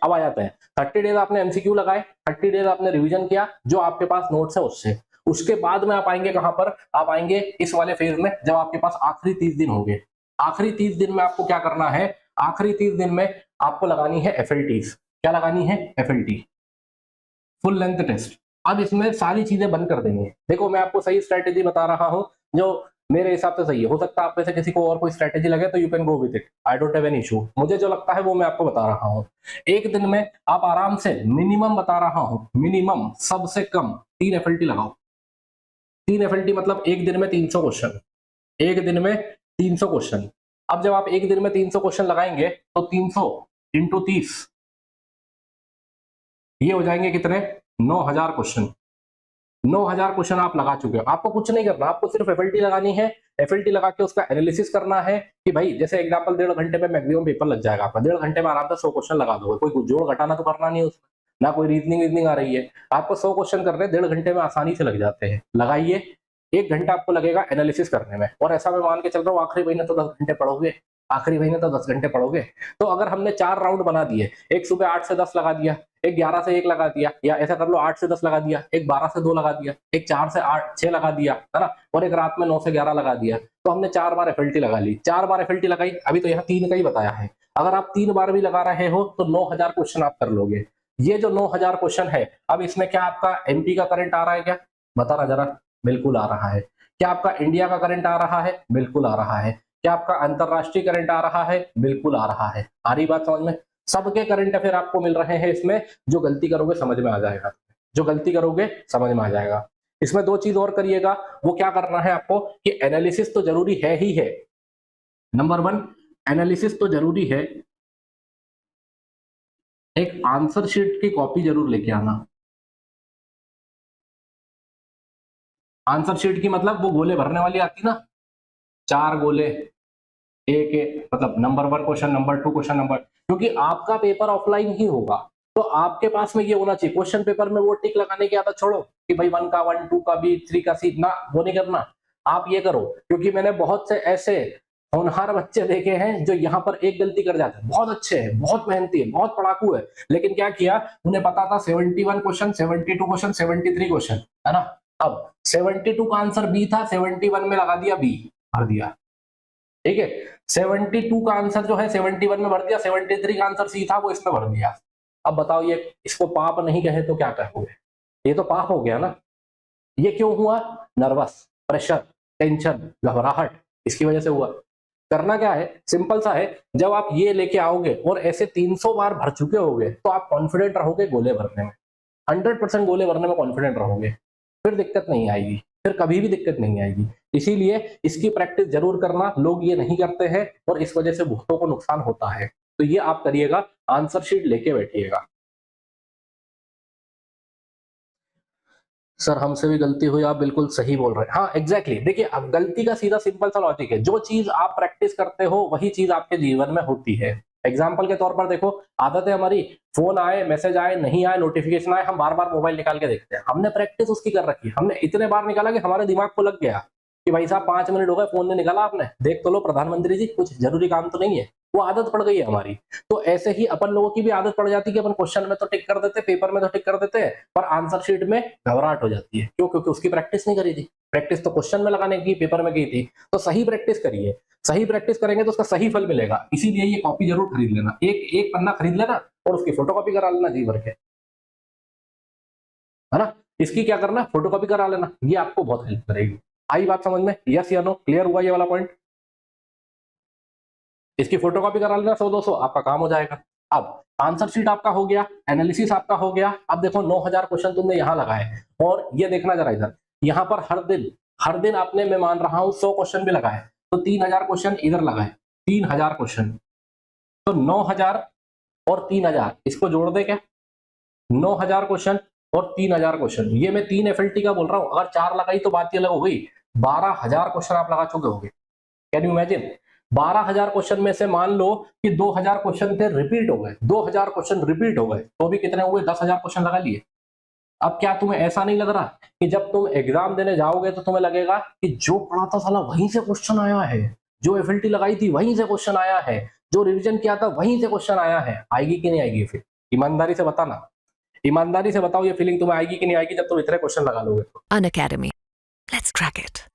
अब आ जाते हैं 30 डेज आपने एमसीक्यू लगाए, 30 डेज आपने रिवीजन किया, जो आपके पास नोट्स है उससे, उसके बाद में आप आएंगे कहां पर, आप आएंगे इस वाले फेज में जब आपके पास आखिरी 30 दिन होंगे। आखिरी 30 दिन में आपको क्या करना है, आखिरी 30 दिन में आपको लगानी है एफएलटीज। क्या लगानी है, एफएलटी, फुल लेंथ टेस्ट। अब इसमें सारी चीजें बंद कर देंगे। देखो मैं आपको सही स्ट्रेटेजी बता रहा हूं जो मेरे हिसाब से सही है, हो सकता है आप में से किसी को और कोई स्ट्रेटेजी लगे तो you can go with it, I don't have any issue. मुझे जो लगता है वो मैं आपको बता रहा हूं। एक दिन में आप आराम से मिनिमम बता रहा हूं, मिनिमम सबसे कम 3 एफएलटी लगाओ। 3 एफएलटी मतलब एक दिन में 300 क्वेश्चन, एक दिन में 300 क्वेश्चन। अब जब आप एक दिन में 300 क्वेश्चन लगाएंगे तो 300 इंटू 30, ये हो जाएंगे कितने, 9000 क्वेश्चन। 9000 क्वेश्चन आप लगा चुके हो। आपको कुछ नहीं करना, आपको सिर्फ एफएलटी लगानी है। एफएलटी लगा के उसका एनालिसिस करना है कि भाई जैसे एग्जांपल 1.5 घंटे में मैक्सिमम पेपर लग जाएगा आपका, 1.5 घंटे में आराम से 100 क्वेश्चन लगा दोगे। कोई जोड़ घटाना तो करना नहीं है उसमें, ना कोई रीजनिंग आ रही है, आपको 100 क्वेश्चन करने 1.5 घंटे में आसानी से लग जाते हैं। लगाइए, 1 घंटा आपको लगेगा एनालिसिस करने में, और ऐसा मैं मान के चल रहा हूँ आखिरी महीने तो 10 घंटे पढ़ोगे, आखिरी महीने तो 10 घंटे पढ़ोगे। तो अगर हमने 4 राउंड बना दिए, एक सुबह 8 से 10 लगा दिया, एक 11 से 1 लगा दिया, या ऐसा कर लो 8 से 10 लगा दिया, एक 12 से 2 लगा दिया, एक 4 से 8 6 लगा दिया, है ना, और एक रात में 9 से 11 लगा दिया, तो हमने 4 बार एफएलटी लगा ली। 4 बार एफएलटी लगाई, अभी तो यहाँ 3 का ही बताया है। अगर आप 3 बार भी लगा रहे हो तो 9000 क्वेश्चन आप कर लोगे। ये जो 9000 क्वेश्चन है, अब इसमें क्या आपका एमपी का करंट आ रहा है क्या, बताना जरा। बिल्कुल आ रहा है। क्या आपका इंडिया का करंट आ रहा है, बिल्कुल आ रहा है। क्या आपका अंतरराष्ट्रीय करंट आ रहा है, बिल्कुल आ रहा है। आ रही बात समझ में, सबके करंट अफेयर आपको मिल रहे हैं इसमें। जो गलती करोगे समझ में आ जाएगा, जो गलती करोगे समझ में आ जाएगा। इसमें 2 चीज और करिएगा, वो क्या करना है आपको कि एनालिसिस तो जरूरी है ही है। नंबर 1 एनालिसिस तो जरूरी है, एक आंसर शीट की कॉपी जरूर लेके आना। आंसर शीट की मतलब वो गोले भरने वाली आती ना, 4 गोले, एक एक मतलब number 1 question, number 2 question, number, क्योंकि आपका पेपर ऑफलाइन ही होगा तो आपके पास में ये होना चाहिए। क्वेश्चन पेपर में वो टिक लगाने की आदत छोड़ो कि भाई 1 का 1, 2 का बी, 3 का सी, ना वो नहीं करना। आप ये करो, क्योंकि मैंने बहुत से ऐसे होनहार बच्चे देखे हैं जो यहाँ पर एक गलती कर जाते हैं, बहुत अच्छे हैं, बहुत मेहनती है, बहुत पढ़ाकू है, लेकिन क्या किया, उन्हें पता था 71 क्वेश्चन, 72 क्वेश्चन, 73 क्वेश्चन, है ना। अब 72 का आंसर बी था, 71 में लगा दिया बी, भर दिया, ठीक है। 72 का आंसर जो है 71 में भर दिया, 73 का आंसर सी था वो इसमें भर दिया। अब बताओ ये इसको पाप नहीं कहे तो क्या कहोगे, ये तो पाप हो गया ना। ये क्यों हुआ, नर्वस, प्रेशर, टेंशन, घबराहट, इसकी वजह से हुआ। करना क्या है, सिंपल सा है, जब आप ये लेके आओगे और ऐसे 300 बार भर चुके होगे तो आप कॉन्फिडेंट रहोगे गोले भरने में, 100% गोले भरने में कॉन्फिडेंट रहोगे, फिर दिक्कत नहीं आएगी, फिर कभी भी दिक्कत नहीं आएगी। इसीलिए इसकी प्रैक्टिस जरूर करना, लोग ये नहीं करते हैं और इस वजह से बहुतों को नुकसान होता है। तो ये आप करिएगा, आंसर शीट लेके बैठिएगा। सर हमसे भी गलती हुई, आप बिल्कुल सही बोल रहे हैं। हाँ एग्जैक्टली, देखिए अब गलती का सीधा सिंपल सा लॉजिक है, जो चीज आप प्रैक्टिस करते हो वही चीज आपके जीवन में होती है। एग्जाम्पल के तौर पर देखो, आदत है हमारी, फोन आए, मैसेज आए, नहीं आए, नोटिफिकेशन आए, हम बार बार मोबाइल निकाल के देखते हैं। हमने प्रैक्टिस उसकी कर रखी है, हमने इतने बार निकाला कि हमारे दिमाग को लग गया कि भाई साहब 5 मिनट हो गए, फोन ने निकाला आपने, देख तो लो प्रधानमंत्री जी कुछ जरूरी काम तो नहीं है। वो आदत पड़ गई है हमारी। तो ऐसे ही अपन लोगों की भी आदत पड़ जाती है कि अपन क्वेश्चन में तो टिक कर देते, पेपर में तो टिक कर देते, पर आंसर शीट में घबराहट हो जाती है। क्यों, क्योंकि उसकी प्रैक्टिस नहीं करी थी। प्रैक्टिस तो क्वेश्चन में लगाने की, पेपर में की थी। तो सही प्रैक्टिस करिए, सही प्रैक्टिस करेंगे तो उसका सही फल मिलेगा। इसीलिए ये कॉपी जरूर खरीद लेना, एक एक पन्ना खरीद लेना और उसकी फोटोकॉपी करा लेना जी भर के, है ना। इसकी क्या करना, फोटोकॉपी करा लेना, ये आपको बहुत हेल्प करेगी। आई बात समझ में, यस या नो, क्लियर हुआ ये वाला पॉइंट। इसकी फोटोकॉपी करा लेना 100-200, आपका काम हो जाएगा। अब आंसर शीट आपका हो गया, एनालिसिस आपका हो गया। अब देखो 9000 क्वेश्चन तुमने यहां लगाए, और ये देखना जरा इधर, यहां पर हर दिन आपने, मैं मान रहा हूं 100 क्वेश्चन भी लगाए, तो 3000 क्वेश्चन इधर लगाए, 3000 क्वेश्चन, तो 9000 और 3000 इसको जोड़ दे क्या, 9000 क्वेश्चन और 3000 क्वेश्चन, ये मैं 3 एफएलटी का बोल रहा हूं। अगर 4 लगाई तो बात ये अलग हो गई, 12000 क्वेश्चन आप लगा चुके होंगे। कैन यू इमेजिन, 12000 क्वेश्चन में से मान लो कि 2000 क्वेश्चन थे रिपीट हो गए, 2000 क्वेश्चन रिपीट हो गए, तो भी कितने हुए, 10000 क्वेश्चन लगा लिए। अब क्या तुम्हें ऐसा नहीं लग रहा कि जब तुम एग्जाम देने जाओगे तो तुम्हें लगेगा कि जो पढ़ा था साला वहीं से क्वेश्चन आया है, जो एफएलटी लगाई थी वहीं से क्वेश्चन आया है, जो रिवीजन किया था वहीं से क्वेश्चन आया है। आएगी कि नहीं आएगी फिर, ईमानदारी से बताना, ईमानदारी से बताओ ये फीलिंग तुम्हें आएगी कि नहीं आएगी जब तुम इतने क्वेश्चन लगा लोगे। Unacademy. Let's crack it.